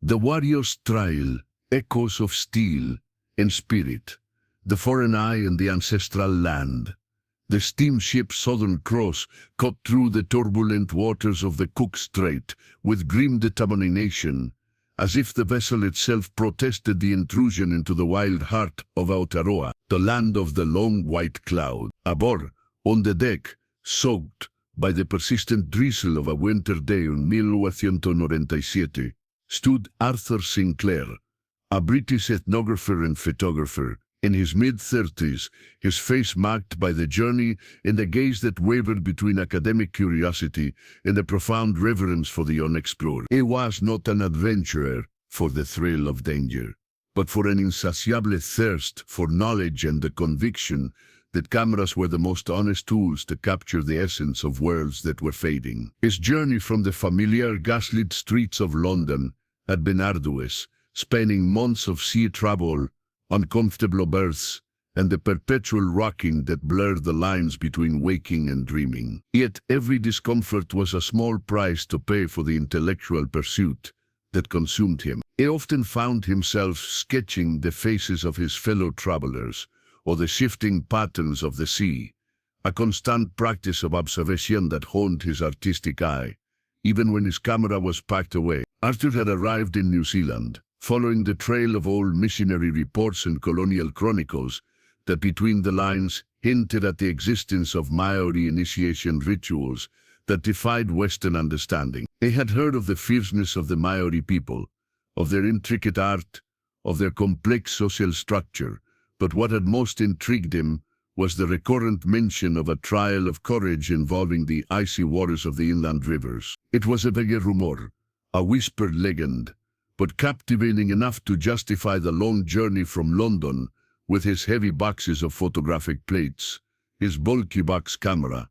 The warrior's trail, echoes of steel and spirit, the foreign eye and the ancestral land. The steamship's Southern Cross cut through the turbulent waters of the Cook Strait with grim determination, as if the vessel itself protested the intrusion into the wild heart of Aotearoa, the land of the long white cloud. Aboard, on the deck, soaked by the persistent drizzle of a winter day in 1897, stood Arthur Sinclair, a British ethnographer and photographer. In his mid-30s, his face marked by the journey and a gaze that wavered between academic curiosity and a profound reverence for the unexplored. He was not an adventurer for the thrill of danger, but for an insatiable thirst for knowledge and the conviction that cameras were the most honest tools to capture the essence of worlds that were fading. His journey from the familiar gaslit streets of London had been arduous, spanning months of sea travel, uncomfortable berths, and the perpetual rocking that blurred the lines between waking and dreaming. Yet every discomfort was a small price to pay for the intellectual pursuit that consumed him. He often found himself sketching the faces of his fellow travelers, or the shifting patterns of the sea, a constant practice of observation that honed his artistic eye, even when his camera was packed away. Arthur had arrived in New Zealand, following the trail of old missionary reports and colonial chronicles that between the lines hinted at the existence of Māori initiation rituals that defied Western understanding. He had heard of the fierceness of the Māori people, of their intricate art, of their complex social structure, but what had most intrigued him was the recurrent mention of a trial of courage involving the icy waters of the inland rivers. It was a vague rumor, a whispered legend, but captivating enough to justify the long journey from London with his heavy boxes of photographic plates, his bulky box camera,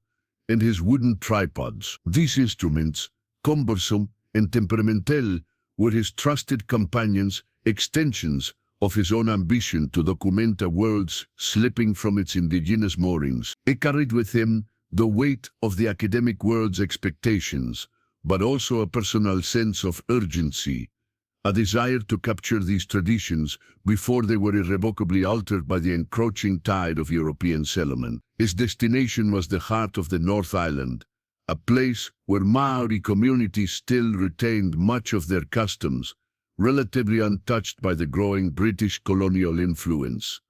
and his wooden tripods. These instruments, cumbersome and temperamental, were his trusted companions, extensions of his own ambition to document a world slipping from its indigenous moorings. He carried with him the weight of the academic world's expectations, but also a personal sense of urgency, a desire to capture these traditions before they were irrevocably altered by the encroaching tide of European settlement. His destination was the heart of the North Island, a place where Maori communities still retained much of their customs, relatively untouched by the growing British colonial influence.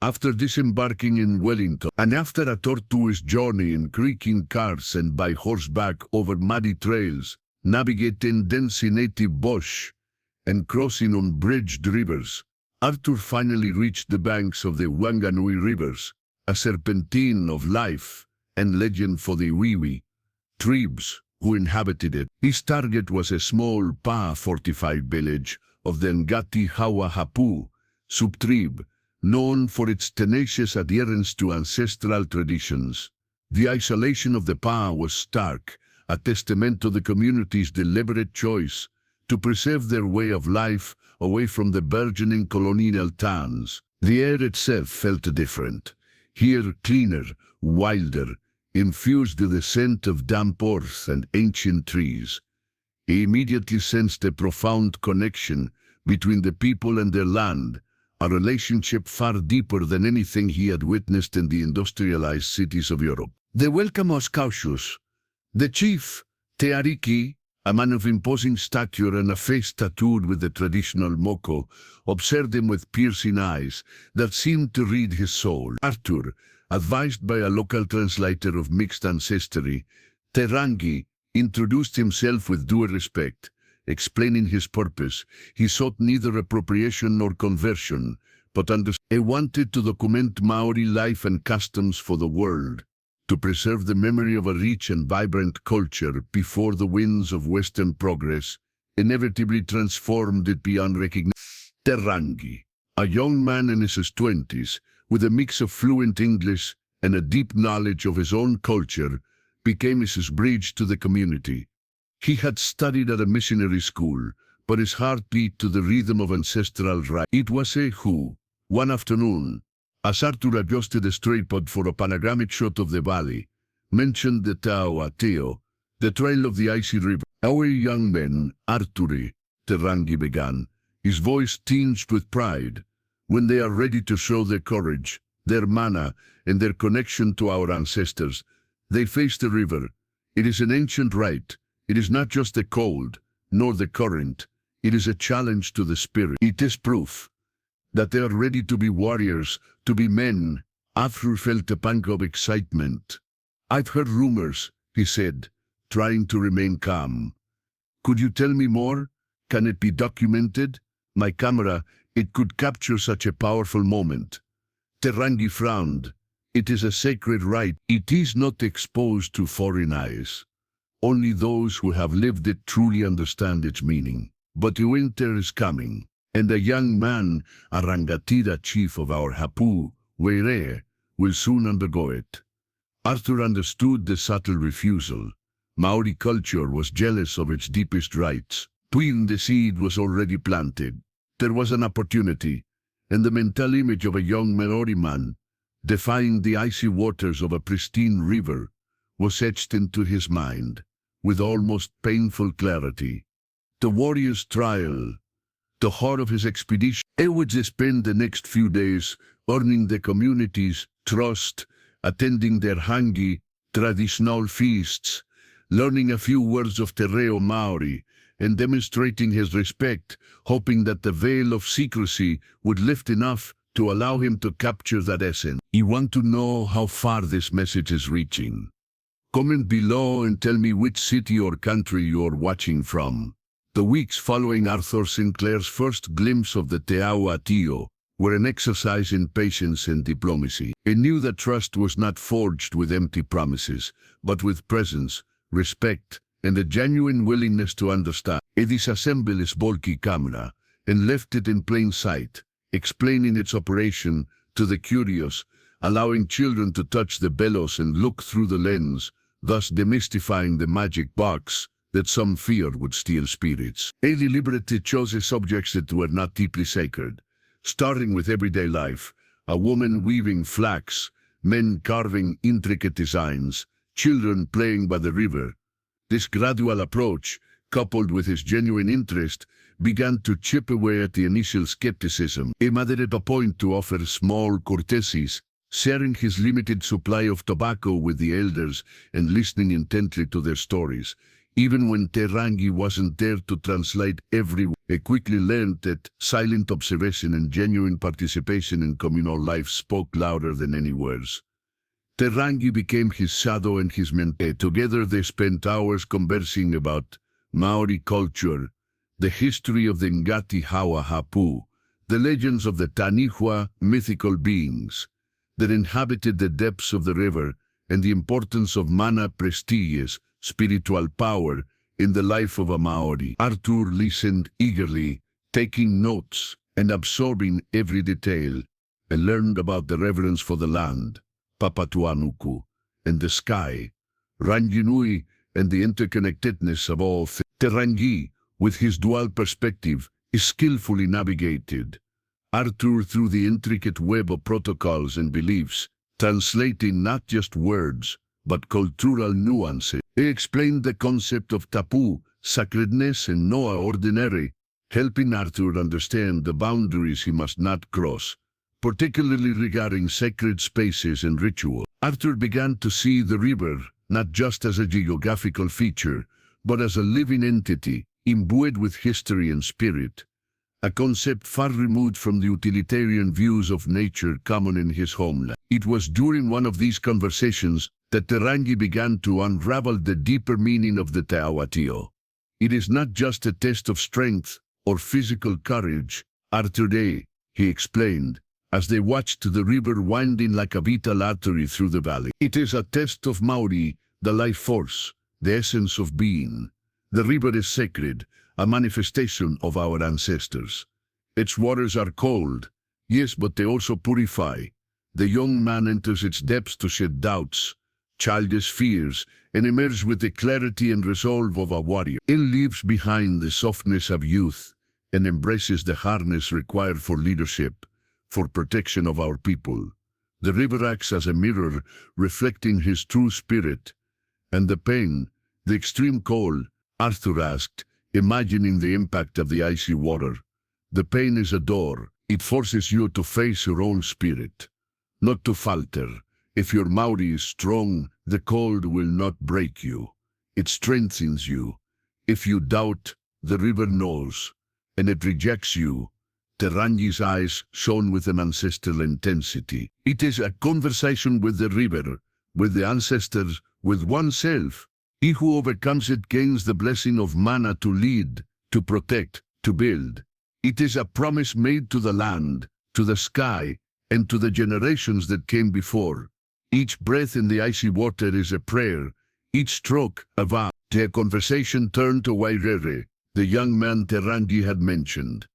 After disembarking in Wellington, and after a tortuous journey in creaking cars and by horseback over muddy trails, navigating dense native bush, and crossing unbridged rivers, Arthur finally reached the banks of the Wanganui rivers, a serpentine of life and legend for the Wiwi tribes who inhabited it. His target was a small fortified village of the Ngati Hawa Hapu subtribe, known for its tenacious adherence to ancestral traditions. The isolation of the Pa was stark, a testament to the community's deliberate choice to preserve their way of life away from the burgeoning colonial towns. The air itself felt different. Here cleaner, wilder, infused with the scent of damp earth and ancient trees. He immediately sensed a profound connection between the people and their land, a relationship far deeper than anything he had witnessed in the industrialized cities of Europe. The welcome was cautious. The chief, Te Ariki, a man of imposing stature and a face tattooed with the traditional moko, observed him with piercing eyes that seemed to read his soul. Arthur, advised by a local translator of mixed ancestry, Te Rangi, introduced himself with due respect. Explaining his purpose, he sought neither appropriation nor conversion, but he wanted to document Maori life and customs for the world, to preserve the memory of a rich and vibrant culture before the winds of Western progress inevitably transformed it beyond recognition. Te Rangi, a young man in his 20s, with a mix of fluent English and a deep knowledge of his own culture, became his bridge to the community. He had studied at a missionary school, but his heart beat to the rhythm of ancestral rite. It was he who, one afternoon, as Arthur adjusted a tripod for a panoramic shot of the valley, mentioned the Tao Ateo, the trail of the icy river. Our young man, Arturi, Te began, his voice tinged with pride. When they are ready to show their courage, their mana, and their connection to our ancestors, they face the river. It is an ancient rite. It is not just the cold, nor the current. It is a challenge to the spirit. It is proof that they are ready to be warriors, to be men. Arthur felt a pang of excitement. "I've heard rumors," he said, trying to remain calm. "Could you tell me more? Can it be documented? My camera, it could capture such a powerful moment." Te frowned. "It is a sacred rite. It is not exposed to foreign eyes. Only those who have lived it truly understand its meaning. But the winter is coming, and a young man, a Rangatira chief of our Hapu, Were, will soon undergo it." Arthur understood the subtle refusal. Maori culture was jealous of its deepest rites. When the seed was already planted, there was an opportunity, and the mental image of a young Maori man, defying the icy waters of a pristine river, was etched into his mind, with almost painful clarity. The warrior's trial, the heart of his expedition. He would spend the next few days earning the community's trust, attending their hangi, traditional feasts, learning a few words of Te Reo Māori, and demonstrating his respect, hoping that the veil of secrecy would lift enough to allow him to capture that essence. You want to know how far this message is reaching? Comment below and tell me which city or country you're watching from. The weeks following Arthur Sinclair's first glimpse of the Te Awa were an exercise in patience and diplomacy. He knew that trust was not forged with empty promises, but with presence, respect, and a genuine willingness to understand. He disassembled his bulky camera and left it in plain sight, explaining its operation to the curious, allowing children to touch the bellows and look through the lens, thus demystifying the magic box that some feared would steal spirits. He deliberately chose subjects that were not deeply sacred, starting with everyday life, a woman weaving flax, men carving intricate designs, children playing by the river. This gradual approach, coupled with his genuine interest, began to chip away at the initial skepticism. He made it a point to offer small courtesies, sharing his limited supply of tobacco with the elders and listening intently to their stories. Even when Te wasn't there to translate every word, he quickly learned that silent observation and genuine participation in communal life spoke louder than any words. Te became his shadow and his mentor. Together they spent hours conversing about Maori culture, the history of the Ngati Hawa Hapu, the legends of the Tanihua mythical beings that inhabited the depths of the river, and the importance of mana prestige, spiritual power, in the life of a Maori. Arthur listened eagerly, taking notes and absorbing every detail, and learned about the reverence for the land, Papatuanuku, and the sky, Ranginui, and the interconnectedness of all things. Te with his dual perspective, is skillfully navigated Arthur through the intricate web of protocols and beliefs, translating not just words, but cultural nuances. He explained the concept of tapu, sacredness, and noa ordinary, helping Arthur understand the boundaries he must not cross, particularly regarding sacred spaces and ritual. Arthur began to see the river not just as a geographical feature, but as a living entity, imbued with history and spirit, a concept far removed from the utilitarian views of nature common in his homeland. It was during one of these conversations that Te began to unravel the deeper meaning of the Te Awatio. It is not just a test of strength or physical courage, Arthur Day, he explained, as they watched the river winding like a vital artery through the valley. It is a test of Māori, the life force, the essence of being. The river is sacred, a manifestation of our ancestors. Its waters are cold, yes, but they also purify. The young man enters its depths to shed doubts, childish fears, and emerge with the clarity and resolve of a warrior. He leaves behind the softness of youth and embraces the hardness required for leadership, for protection of our people. The river acts as a mirror, reflecting his true spirit. And the pain, the extreme cold, Arthur asked, imagining the impact of the icy water. The pain is a door. It forces you to face your own spirit, not to falter. If your Māori is strong, the cold will not break you. It strengthens you. If you doubt, the river knows, and it rejects you. Te Rangi's eyes shone with an ancestral intensity. It is a conversation with the river, with the ancestors, with oneself. He who overcomes it gains the blessing of mana to lead, to protect, to build. It is a promise made to the land, to the sky, and to the generations that came before. Each breath in the icy water is a prayer, each stroke a vow. Their conversation turned to Wairere, the young man Te Rangi had mentioned.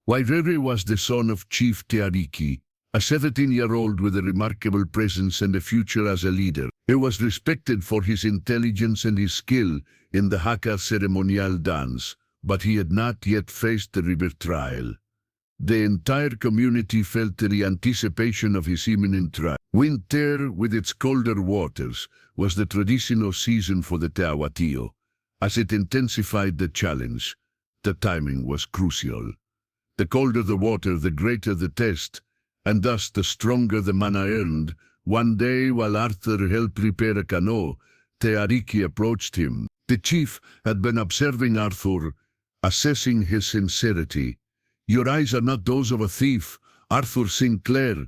Wairere was the son of Chief Te Ariki, a 17-year-old with a remarkable presence and a future as a leader. He was respected for his intelligence and his skill in the haka ceremonial dance, but he had not yet faced the river trial. The entire community felt the anticipation of his imminent trial. Winter, with its colder waters, was the traditional season for the Te Awatio. As it intensified the challenge, the timing was crucial. The colder the water, the greater the test, and thus the stronger the mana earned. One day, while Arthur helped repair a canoe, Te Ariki approached him. The chief had been observing Arthur, assessing his sincerity. "Your eyes are not those of a thief, Arthur Sinclair,"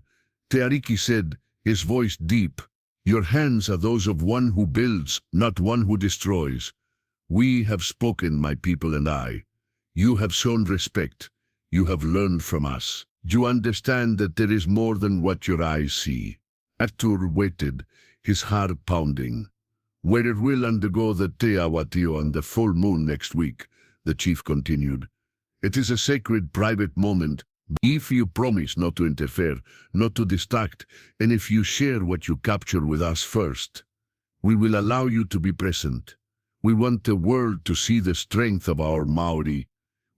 Te Ariki said, his voice deep. "Your hands are those of one who builds, not one who destroys. We have spoken, my people and I. You have shown respect. You have learned from us. You understand that there is more than what your eyes see." Arthur waited, his heart pounding. "Where it will undergo the Te Awatio on the full moon next week," the chief continued. "It is a sacred private moment. If you promise not to interfere, not to distract, and if you share what you capture with us first, we will allow you to be present. We want the world to see the strength of our Māori.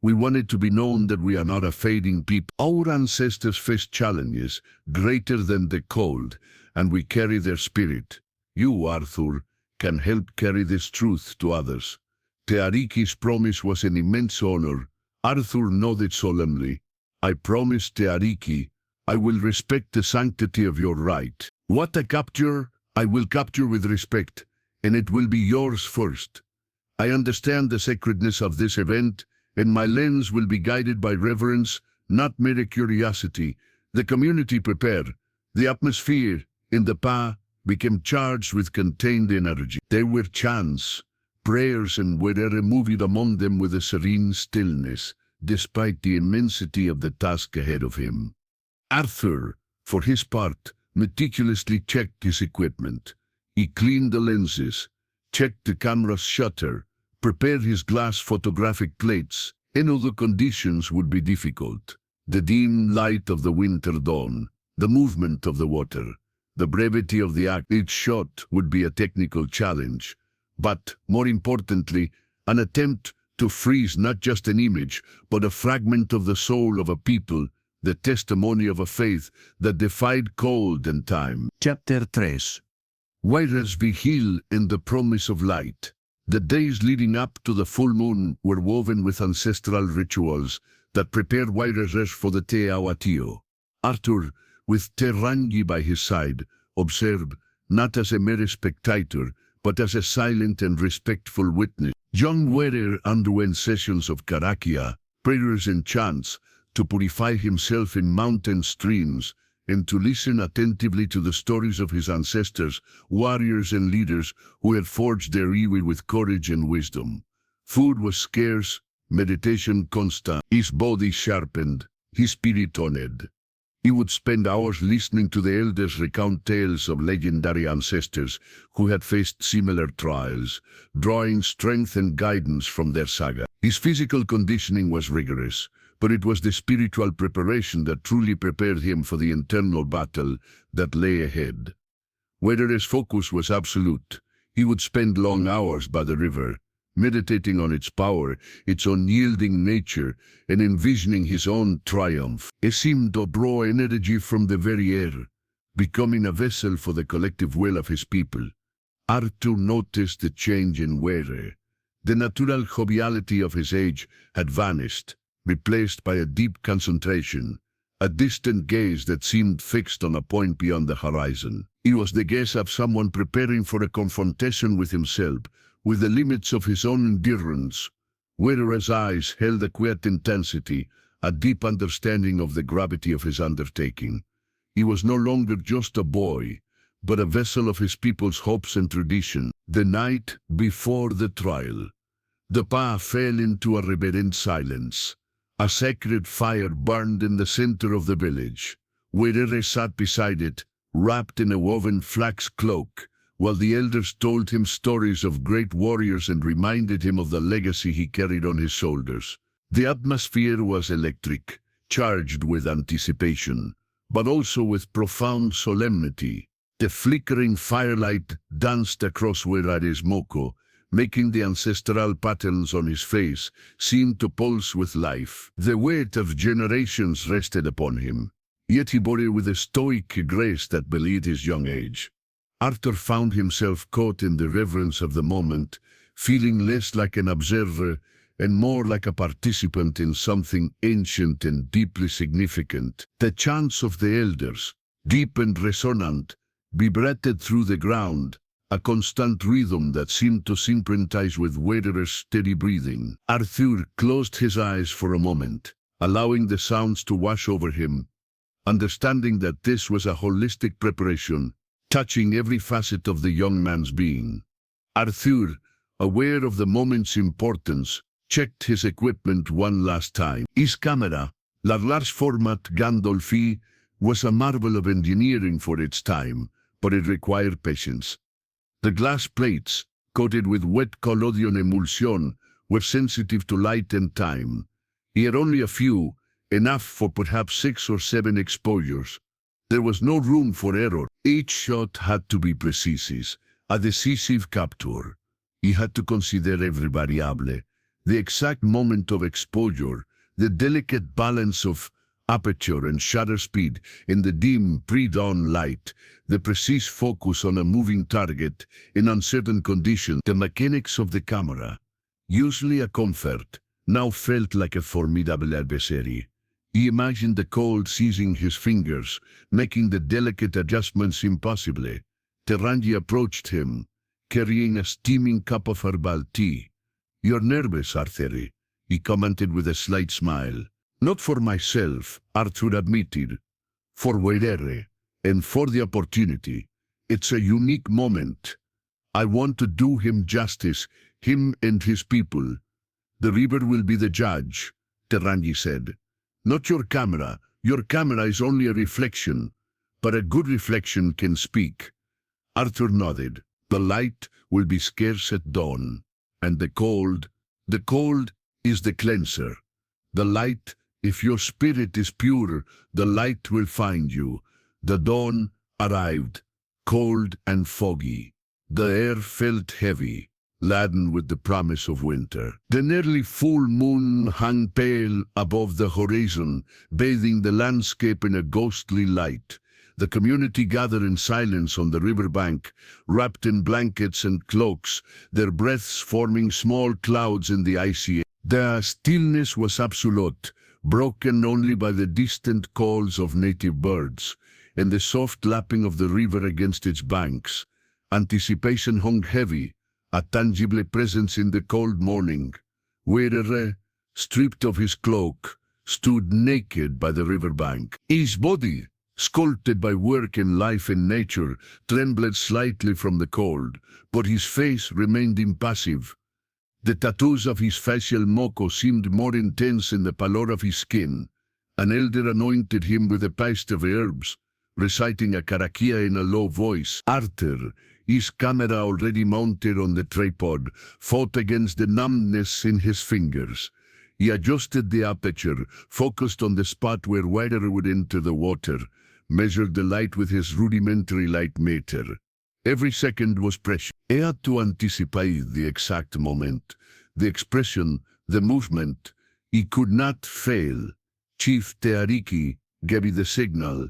We want it to be known that we are not a fading people. Our ancestors faced challenges greater than the cold, and we carry their spirit. You, Arthur, can help carry this truth to others." Te Ariki's promise was an immense honor. Arthur nodded solemnly. "I promise, Te Ariki, I will respect the sanctity of your right. What I capture, I will capture with respect, and it will be yours first. I understand the sacredness of this event, and my lens will be guided by reverence, not mere curiosity." The community prepared. The atmosphere in the pa became charged with contained energy. There were chants, prayers, and Wairere moved among them with a serene stillness, despite the immensity of the task ahead of him. Arthur, for his part, meticulously checked his equipment. He cleaned the lenses, checked the camera's shutter, prepared his glass photographic plates. He knew the conditions would be difficult. The dim light of the winter dawn, the movement of the water, the brevity of the act. Each shot would be a technical challenge, but, more importantly, an attempt to freeze not just an image, but a fragment of the soul of a people, the testimony of a faith that defied cold and time. Chapter 3. Waire's vigil in the promise of light. The days leading up to the full moon were woven with ancestral rituals that prepared Wairere for the Te Awatio. Arthur, with Te Rangi by his side, observed, not as a mere spectator, but as a silent and respectful witness. Young Wairere underwent sessions of karakia, prayers and chants, to purify himself in mountain streams, and to listen attentively to the stories of his ancestors, warriors and leaders who had forged their iwi with courage and wisdom. Food was scarce, meditation constant, his body sharpened, his spirit honored. He would spend hours listening to the elders recount tales of legendary ancestors who had faced similar trials, drawing strength and guidance from their saga. His physical conditioning was rigorous, but it was the spiritual preparation that truly prepared him for the internal battle that lay ahead. Whether his focus was absolute, he would spend long hours by the river, meditating on its power, its unyielding nature, and envisioning his own triumph. He seemed to draw energy from the very air, becoming a vessel for the collective will of his people. Arthur noticed the change in Wairere. The natural joviality of his age had vanished, replaced by a deep concentration, a distant gaze that seemed fixed on a point beyond the horizon. It was the gaze of someone preparing for a confrontation with himself, with the limits of his own endurance. Wetherer's eyes held a quiet intensity, a deep understanding of the gravity of his undertaking. He was no longer just a boy, but a vessel of his people's hopes and tradition. The night before the trial, the path fell into a reverent silence. A sacred fire burned in the center of the village. Wethere sat beside it, wrapped in a woven flax cloak, while the elders told him stories of great warriors and reminded him of the legacy he carried on his shoulders. The atmosphere was electric, charged with anticipation, but also with profound solemnity. The flickering firelight danced across Wetherer's moko, making the ancestral patterns on his face seem to pulse with life. The weight of generations rested upon him, yet he bore it with a stoic grace that belied his young age. Arthur found himself caught in the reverence of the moment, feeling less like an observer and more like a participant in something ancient and deeply significant. The chants of the elders, deep and resonant, vibrated through the ground, a constant rhythm that seemed to synchronize with Wetherer's steady breathing. Arthur closed his eyes for a moment, allowing the sounds to wash over him, understanding that this was a holistic preparation, touching every facet of the young man's being. Arthur, aware of the moment's importance, checked his equipment one last time. His camera, la large-format Gandolfi, was a marvel of engineering for its time, but it required patience. The glass plates, coated with wet collodion emulsion, were sensitive to light and time. He had only a few, enough for perhaps 6 or 7 exposures. There was no room for error. Each shot had to be precise, a decisive capture. He had to consider every variable, the exact moment of exposure, the delicate balance of aperture and shutter speed in the dim pre-dawn light, the precise focus on a moving target in uncertain conditions. The mechanics of the camera, usually a comfort, now felt like a formidable adversary. He imagined the cold seizing his fingers, making the delicate adjustments impossible. Terangi approached him, carrying a steaming cup of herbal tea. "You're nervous, Arthur," he commented with a slight smile. "Not for myself," Arthur admitted. "For Wethere, and for the opportunity. It's a unique moment. I want to do him justice, him and his people. The river will be the judge," Terangi said. "Not your camera. Your camera is only a reflection, but a good reflection can speak." Arthur nodded. "The light will be scarce at dawn, and the cold is the cleanser. The light, if your spirit is pure, the light will find you." The dawn arrived, cold and foggy. The air felt heavy, laden with the promise of winter. The nearly full moon hung pale above the horizon, bathing the landscape in a ghostly light. The community gathered in silence on the riverbank, wrapped in blankets and cloaks, their breaths forming small clouds in the icy air. The stillness was absolute, broken only by the distant calls of native birds, and the soft lapping of the river against its banks. Anticipation hung heavy, a tangible presence in the cold morning. Wethere, stripped of his cloak, stood naked by the riverbank. His body, sculpted by work and life in nature, trembled slightly from the cold, but his face remained impassive. The tattoos of his facial moko seemed more intense in the pallor of his skin. An elder anointed him with a paste of herbs, reciting a karakia in a low voice. Arthur, his camera already mounted on the tripod, fought against the numbness in his fingers. He adjusted the aperture, focused on the spot where Wethere would enter the water, measured the light with his rudimentary light meter. Every second was precious. He had to anticipate the exact moment, the expression, the movement. He could not fail. Chief Teariki gave me the signal.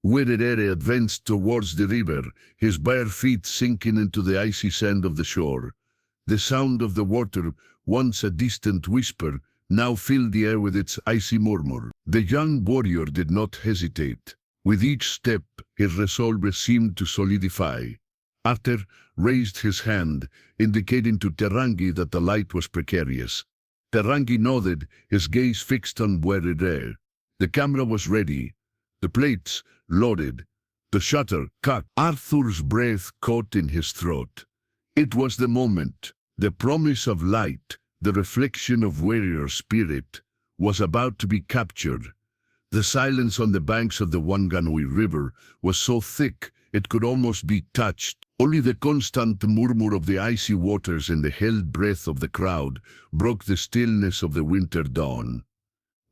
Wethere advanced towards the river, his bare feet sinking into the icy sand of the shore. The sound of the water, once a distant whisper, now filled the air with its icy murmur. The young warrior did not hesitate. With each step, his resolve seemed to solidify. Arthur raised his hand, indicating to Terangi that the light was precarious. Terangi nodded, his gaze fixed on wearied air. The camera was ready, the plates loaded, the shutter cut. Arthur's breath caught in his throat. It was the moment. The promise of light, the reflection of warrior spirit, was about to be captured. The silence on the banks of the Wanganui River was so thick it could almost be touched. Only the constant murmur of the icy waters and the held breath of the crowd broke the stillness of the winter dawn.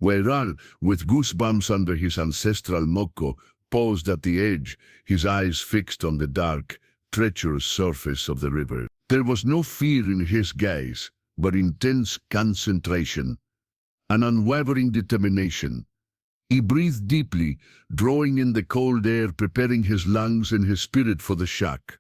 Werar, with goosebumps under his ancestral moko, paused at the edge, his eyes fixed on the dark, treacherous surface of the river. There was no fear in his gaze, but intense concentration, an unwavering determination. He breathed deeply, drawing in the cold air, preparing his lungs and his spirit for the shock.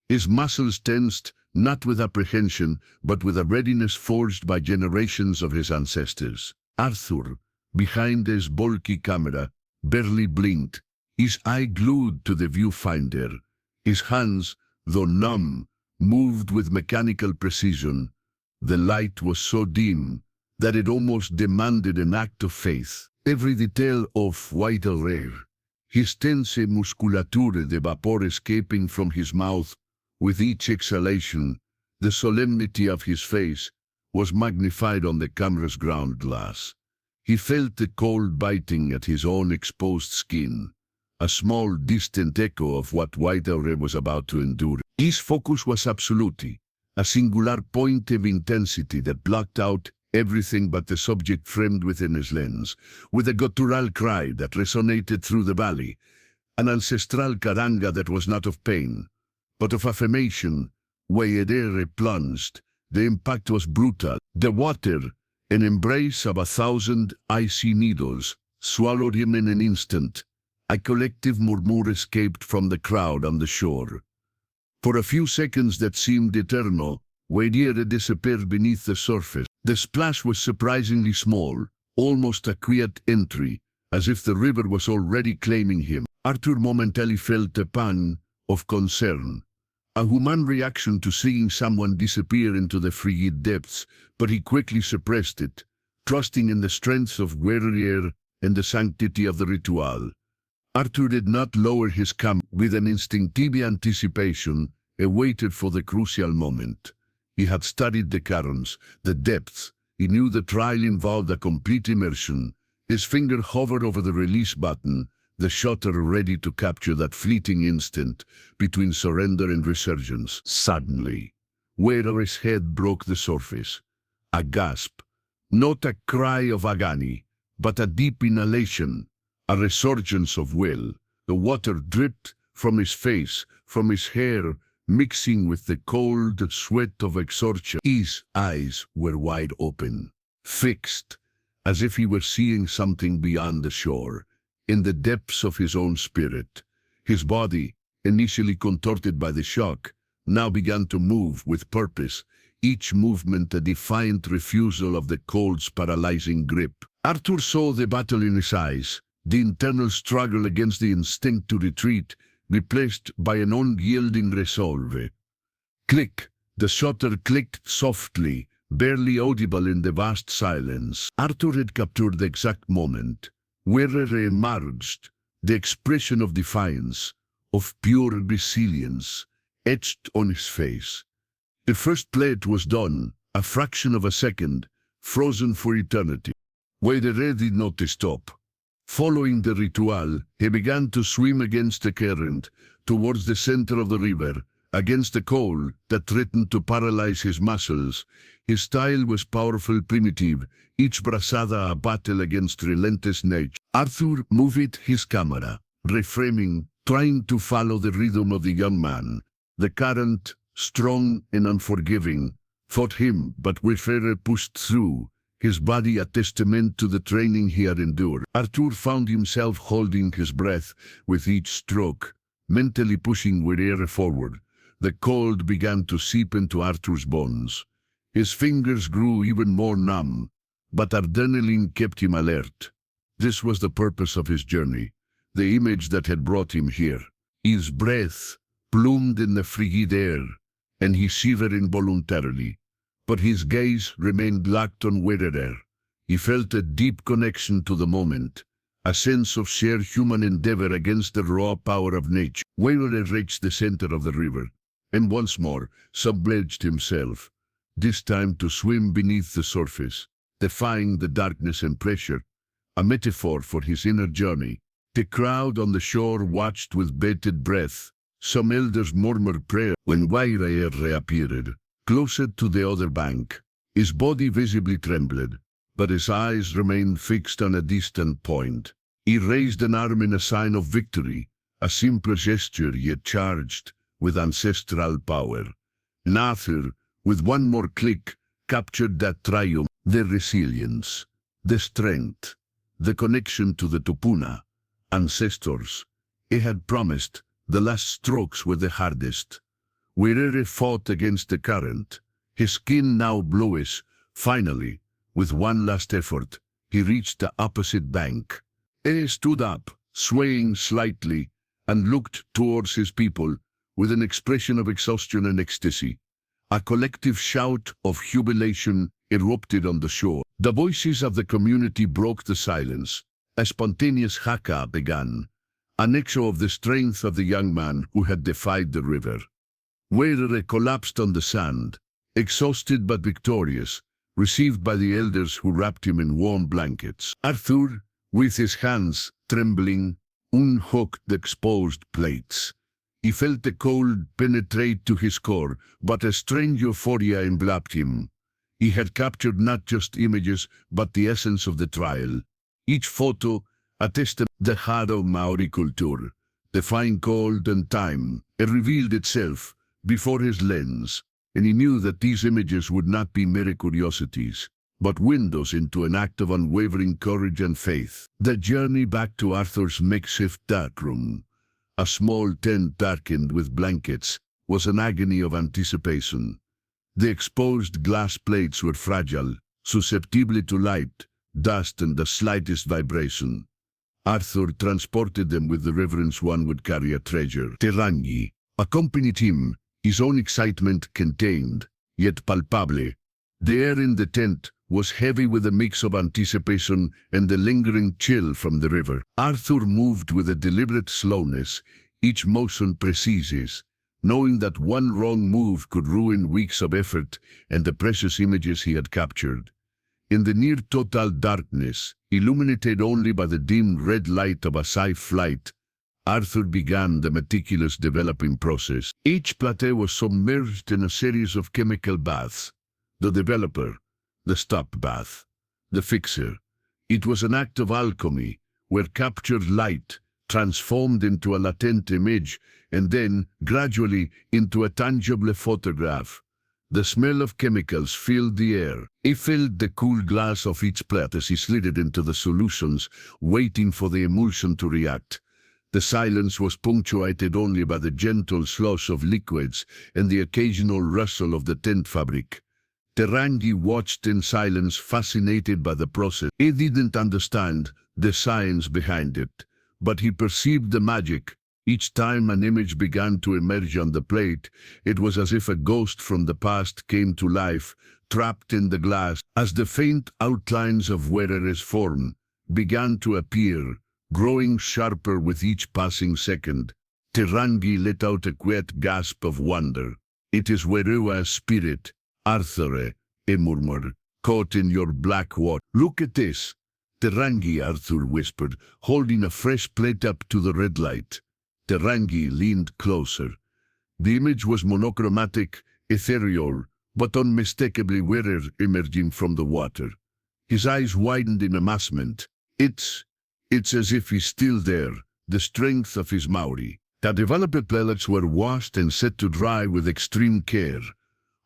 His muscles tensed, not with apprehension, but with a readiness forged by generations of his ancestors. Arthur, behind his bulky camera, barely blinked, his eye glued to the viewfinder. His hands, though numb, moved with mechanical precision. The light was so dim that it almost demanded an act of faith. Every detail of vital rare, his tense musculature, the vapor escaping from his mouth with each exhalation, the solemnity of his face, was magnified on the camera's ground glass. He felt the cold biting at his own exposed skin, a small distant echo of what Whiteaure was about to endure. His focus was absolute, a singular point of intensity that blocked out everything but the subject framed within his lens, with a guttural cry that resonated through the valley, an ancestral karanga that was not of pain, but of affirmation. Whiteaure plunged. The impact was brutal. The water, an embrace of 1,000 icy needles, swallowed him in an instant. A collective murmur escaped from the crowd on the shore. For a few seconds that seemed eternal, Whiteaure disappeared beneath the surface. The splash was surprisingly small, almost a quiet entry, as if the river was already claiming him. Arthur momentarily felt a pang of concern, a human reaction to seeing someone disappear into the frigid depths, but he quickly suppressed it, trusting in the strength of Whiteaure and the sanctity of the ritual. Arthur did not lower his camera. With an instinctive anticipation, he waited for the crucial moment. He had studied the currents, the depths. He knew the trial involved a complete immersion. His finger hovered over the release button, the shutter ready to capture that fleeting instant between surrender and resurgence. Suddenly, Whiteaure's head broke the surface. A gasp, not a cry of agony, but a deep inhalation, a resurgence of will. The water dripped from his face, from his hair, mixing with the cold sweat of exhaustion. His eyes were wide open, fixed, as if he were seeing something beyond the shore, in the depths of his own spirit. His body, initially contorted by the shock, now began to move with purpose, each movement a defiant refusal of the cold's paralyzing grip. Arthur saw the battle in his eyes, the internal struggle against the instinct to retreat, replaced by an unyielding resolve. Click! The shutter clicked softly, barely audible in the vast silence. Arthur had captured the exact moment. Whiteaure emerged, the expression of defiance, of pure resilience, etched on his face. The first plate was done, a fraction of a second, frozen for eternity. Whiteaure did not stop. Following the ritual, he began to swim against the current, towards the center of the river, against the cold that threatened to paralyze his muscles. His style was powerful, primitive, each brazada a battle against relentless nature. Arthur moved his camera, reframing, trying to follow the rhythm of the young man. The current, strong and unforgiving, fought him, but Whiteaure pushed through, his body a testament to the training he had endured. Arthur found himself holding his breath with each stroke, mentally pushing Whiteaure forward. The cold began to seep into Arthur's bones. His fingers grew even more numb, but adrenaline kept him alert. This was the purpose of his journey, the image that had brought him here. His breath plumed in the frigid air, and he shivered involuntarily. But his gaze remained locked on Wererer. He felt a deep connection to the moment, a sense of shared human endeavor against the raw power of nature. Wererer reached the center of the river, and once more submerged himself, this time to swim beneath the surface, defying the darkness and pressure, a metaphor for his inner journey. The crowd on the shore watched with bated breath. Some elders murmured prayer when Wererer reappeared, closer to the other bank. His body visibly trembled, but his eyes remained fixed on a distant point. He raised an arm in a sign of victory, a simple gesture yet charged with ancestral power. Arthur, with one more click, captured that triumph, the resilience, the strength, the connection to the Tupuna ancestors. He had promised the last strokes were the hardest. Wererer fought against the current, his skin now bluish. Finally, with one last effort, he reached the opposite bank. He stood up, swaying slightly, and looked towards his people with an expression of exhaustion and ecstasy. A collective shout of jubilation erupted on the shore. The voices of the community broke the silence. A spontaneous haka began, an echo of the strength of the young man who had defied the river. Wererer collapsed on the sand, exhausted but victorious, received by the elders who wrapped him in warm blankets. Arthur, with his hands trembling, unhooked the exposed plates. He felt the cold penetrate to his core, but a strange euphoria enveloped him. He had captured not just images, but the essence of the trial. Each photo attested the heart of Māori culture, defying cold and time. It revealed itself before his lens, and he knew that these images would not be mere curiosities, but windows into an act of unwavering courage and faith. The journey back to Arthur's makeshift darkroom, a small tent darkened with blankets, was an agony of anticipation. The exposed glass plates were fragile, susceptible to light, dust, and the slightest vibration. Arthur transported them with the reverence one would carry a treasure. Terangi accompanied him, his own excitement contained, yet palpable. The air in the tent was heavy with a mix of anticipation and the lingering chill from the river. Arthur moved with a deliberate slowness, each motion precise, knowing that one wrong move could ruin weeks of effort and the precious images he had captured. In the near-total darkness, illuminated only by the dim red light of a safe flight, Arthur began the meticulous developing process. Each plateau was submerged in a series of chemical baths. The developer, the stop bath, the fixer. It was an act of alchemy, where captured light transformed into a latent image and then, gradually, into a tangible photograph. The smell of chemicals filled the air. He filled the cool glass of each plate as he slid it into the solutions, waiting for the emulsion to react. The silence was punctuated only by the gentle slosh of liquids and the occasional rustle of the tent fabric. Terangi watched in silence, fascinated by the process. He didn't understand the science behind it, but he perceived the magic. Each time an image began to emerge on the plate, it was as if a ghost from the past came to life, trapped in the glass. As the faint outlines of Wererer's form began to appear, growing sharper with each passing second, Terangi let out a quiet gasp of wonder. "It is Werewa's spirit, Arthur," he murmured, "caught in your black water. Look at this." Terangi, Arthur whispered, holding a fresh plate up to the red light. Terangi leaned closer. The image was monochromatic, ethereal, but unmistakably Wererer emerging from the water. His eyes widened in amazement. It's as if he's still there, the strength of his Māori. The developed plates were washed and set to dry with extreme care.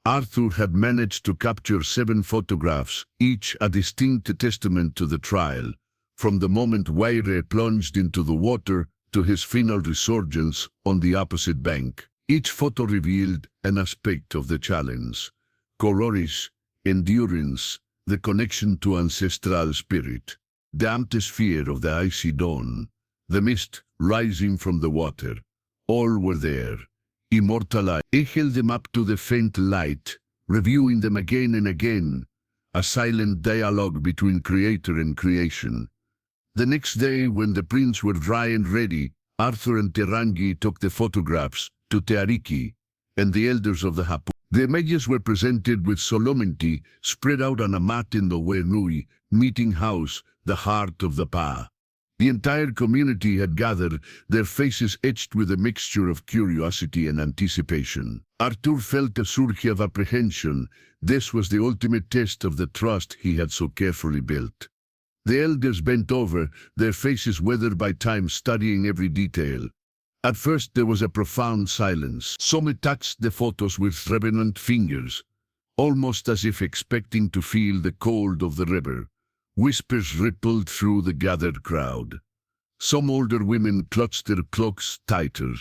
Arthur had managed to capture 7 photographs, each a distinct testament to the trial, from the moment Wererer plunged into the water to his final resurgence on the opposite bank. Each photo revealed an aspect of the challenge: courage, endurance, the connection to ancestral spirit, the atmosphere of the icy dawn, the mist rising from the water. All were there, immortalized. He held them up to the faint light, reviewing them again and again, a silent dialogue between creator and creation. The next day, when the prints were dry and ready, Arthur and Terangi took the photographs to Teariki and the elders of the Hapu. The images were presented with solemnity, spread out on a mat in the Wenui meeting house, the heart of the Pa. The entire community had gathered, their faces etched with a mixture of curiosity and anticipation. Arthur felt a surge of apprehension. This was the ultimate test of the trust he had so carefully built. The elders bent over, their faces weathered by time, studying every detail. At first there was a profound silence. Some touched the photos with reverent fingers, almost as if expecting to feel the cold of the river. Whispers rippled through the gathered crowd. Some older women clutched their cloaks tighter,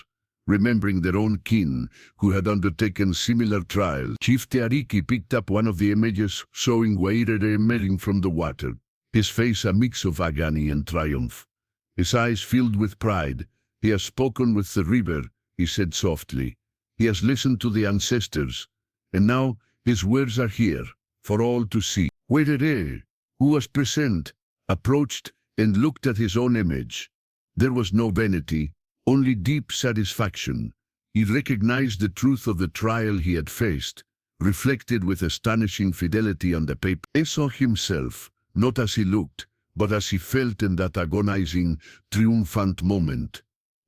remembering their own kin who had undertaken similar trials. Chief Teariki picked up one of the images showing Wairere emerging from the water, his face a mix of agony and triumph. His eyes filled with pride. "He has spoken with the river," he said softly. "He has listened to the ancestors, and now his words are here, for all to see." Wairere, who was present, approached and looked at his own image. There was no vanity, only deep satisfaction. He recognized the truth of the trial he had faced, reflected with astonishing fidelity on the paper. He saw himself, not as he looked, but as he felt in that agonizing, triumphant moment.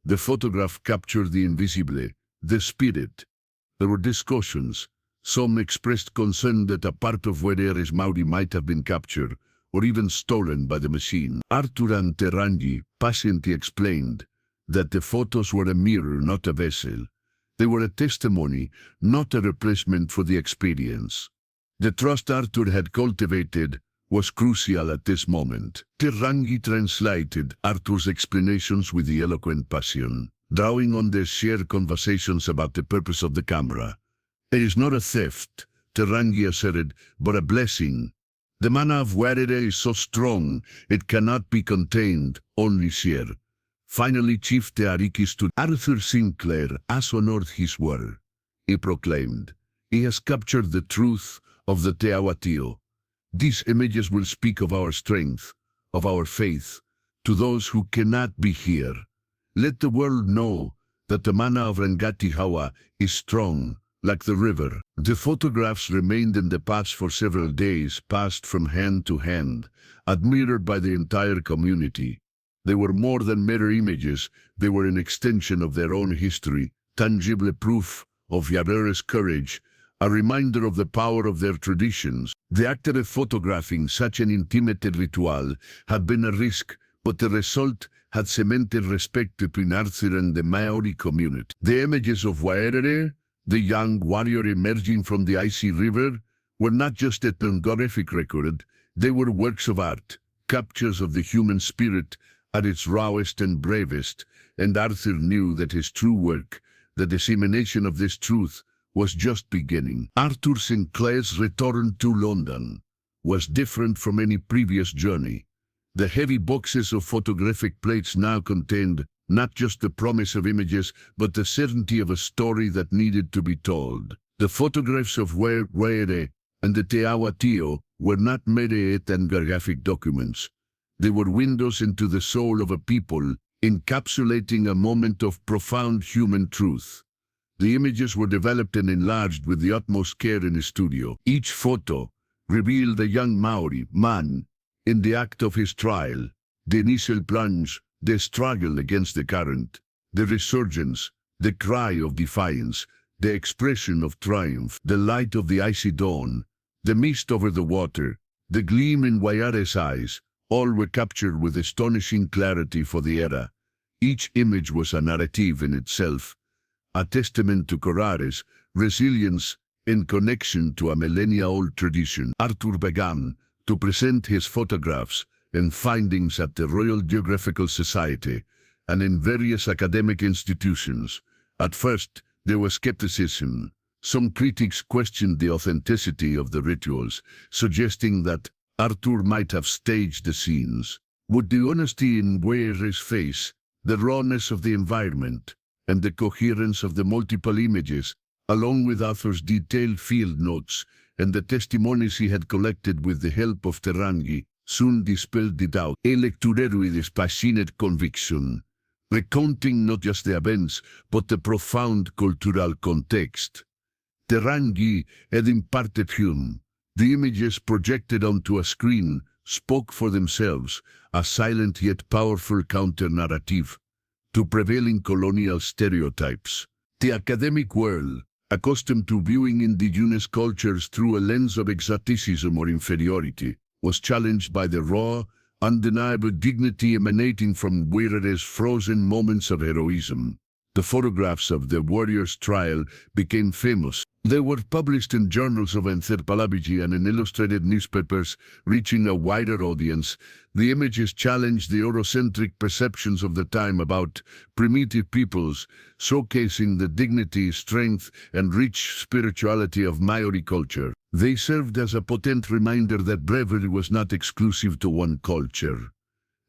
The photograph captured the invisible, the spirit. There were discussions. Some expressed concern that a part of Wairere's Māori might have been captured, or even stolen by the machine. Arthur and Terangi patiently explained that the photos were a mirror, not a vessel. They were a testimony, not a replacement for the experience. The trust Arthur had cultivated was crucial at this moment. Terangi translated Arthur's explanations with the eloquent passion, drawing on their shared conversations about the purpose of the camera. "It is not a theft," Terangi asserted, "but a blessing. The mana of Wairere is so strong, it cannot be contained, only shared." Finally, Chief Teariki stood. "Arthur Sinclair has honored his word," he proclaimed. "He has captured the truth of the Te Awatio. These images will speak of our strength, of our faith, to those who cannot be here. Let the world know that the mana of Rangatihawa is strong, like the river." The photographs remained in the pots for several days, passed from hand to hand, admired by the entire community. They were more than mere images, they were an extension of their own history, tangible proof of Wairere's courage, a reminder of the power of their traditions. The act of photographing such an intimate ritual had been a risk, but the result had cemented respect between Arthur and the Māori community. The images of Wairere, the young warrior emerging from the icy river, were not just a ethnographic record, they were works of art, captures of the human spirit at its rawest and bravest, and Arthur knew that his true work, the dissemination of this truth, was just beginning. Arthur Sinclair's return to London was different from any previous journey. The heavy boxes of photographic plates now contained not just the promise of images, but the certainty of a story that needed to be told. The photographs of Wairere and the Te Awatio were not mere ethnographic documents. They were windows into the soul of a people, encapsulating a moment of profound human truth. The images were developed and enlarged with the utmost care in a studio. Each photo revealed a young Māori man in the act of his trial, the initial plunge, the struggle against the current, the resurgence, the cry of defiance, the expression of triumph, the light of the icy dawn, the mist over the water, the gleam in Wairere's eyes, all were captured with astonishing clarity for the era. Each image was a narrative in itself, a testament to courage, resilience, in connection to a millennia-old tradition. Arthur began to present his photographs and findings at the Royal Geographical Society and in various academic institutions. At first, there was skepticism. Some critics questioned the authenticity of the rituals, suggesting that Arthur might have staged the scenes. Would the honesty in Weir's face, the rawness of the environment, and the coherence of the multiple images, along with Arthur's detailed field notes and the testimonies he had collected with the help of Terangi, soon dispelled the doubt. A lecturero with his passionate conviction, recounting not just the events, but the profound cultural context. Terangi had imparted him. The images projected onto a screen spoke for themselves, a silent yet powerful counter-narrative to prevailing colonial stereotypes. The academic world, accustomed to viewing indigenous cultures through a lens of exoticism or inferiority, was challenged by the raw, undeniable dignity emanating from Weir's frozen moments of heroism. The photographs of the warrior's trial became famous. They were published in journals of anthropology and in illustrated newspapers, reaching a wider audience. The images challenged the Eurocentric perceptions of the time about primitive peoples, showcasing the dignity, strength, and rich spirituality of Māori culture. They served as a potent reminder that bravery was not exclusive to one culture,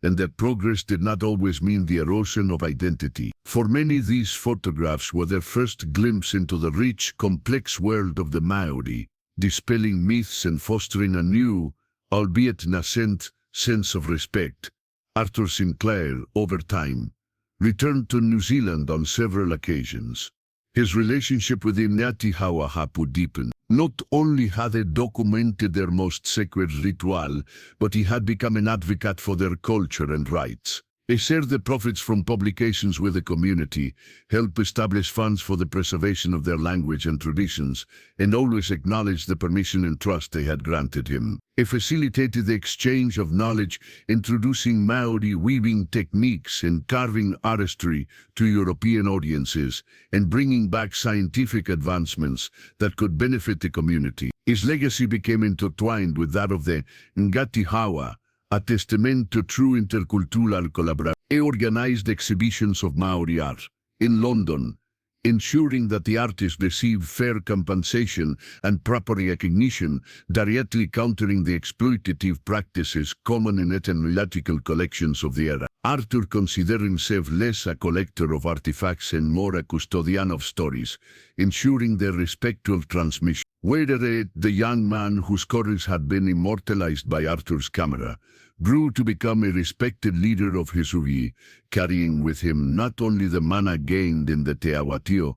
and that progress did not always mean the erosion of identity. For many, these photographs were their first glimpse into the rich, complex world of the Māori, dispelling myths and fostering a new, albeit nascent, sense of respect. Arthur Sinclair, over time, returned to New Zealand on several occasions. His relationship with the Ngāti Hapu deepened. Not only had they documented their most sacred ritual, but he had become an advocate for their culture and rights. They shared the profits from publications with the community, helped establish funds for the preservation of their language and traditions, and always acknowledged the permission and trust they had granted him. He facilitated the exchange of knowledge, introducing Māori weaving techniques and carving artistry to European audiences, and bringing back scientific advancements that could benefit the community. His legacy became intertwined with that of the Ngāti Hawa, a testament to true intercultural collaboration. He organized exhibitions of Maori art in London, ensuring that the artists received fair compensation and proper recognition, directly countering the exploitative practices common in ethnological collections of the era. Arthur considered himself less a collector of artifacts and more a custodian of stories, ensuring their respectful transmission. Weird, the young man whose courage had been immortalized by Arthur's camera, grew to become a respected leader of his uvi, carrying with him not only the mana gained in the Te Awatio,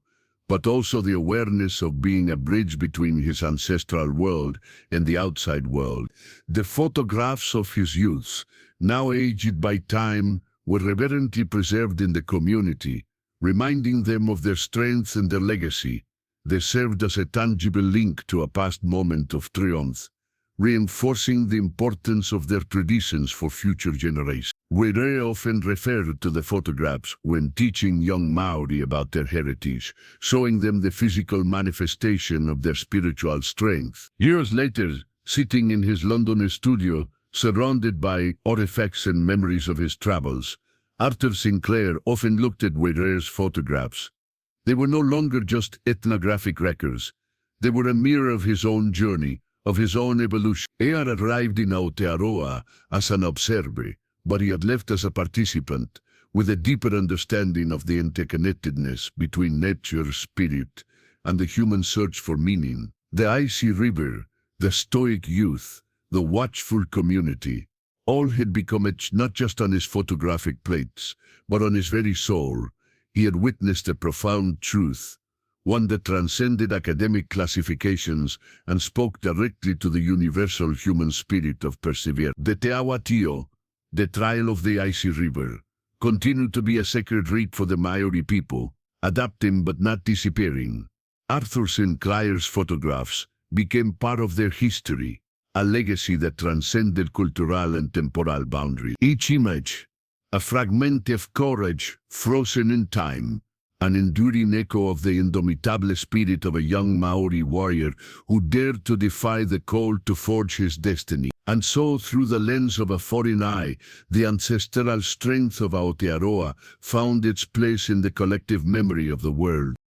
but also the awareness of being a bridge between his ancestral world and the outside world. The photographs of his youth, now aged by time, were reverently preserved in the community, reminding them of their strength and their legacy. They served as a tangible link to a past moment of triumph, reinforcing the importance of their traditions for future generations. Weir often referred to the photographs when teaching young Maori about their heritage, showing them the physical manifestation of their spiritual strength. Years later, sitting in his London studio, surrounded by artifacts and memories of his travels, Arthur Sinclair often looked at Weir's photographs. They were no longer just ethnographic records. They were a mirror of his own journey, of his own evolution. He had arrived in Aotearoa as an observer, but he had left as a participant, with a deeper understanding of the interconnectedness between nature, spirit, and the human search for meaning. The icy river, the stoic youth, the watchful community, all had become etched not just on his photographic plates, but on his very soul. He had witnessed a profound truth, one that transcended academic classifications and spoke directly to the universal human spirit of perseverance. The Te Awatio, the trial of the icy river, continued to be a sacred rite for the Māori people, adapting but not disappearing. Arthur Sinclair's photographs became part of their history, a legacy that transcended cultural and temporal boundaries. Each image, a fragment of courage frozen in time, an enduring echo of the indomitable spirit of a young Maori warrior who dared to defy the call to forge his destiny. And so, through the lens of a foreign eye, the ancestral strength of Aotearoa found its place in the collective memory of the world.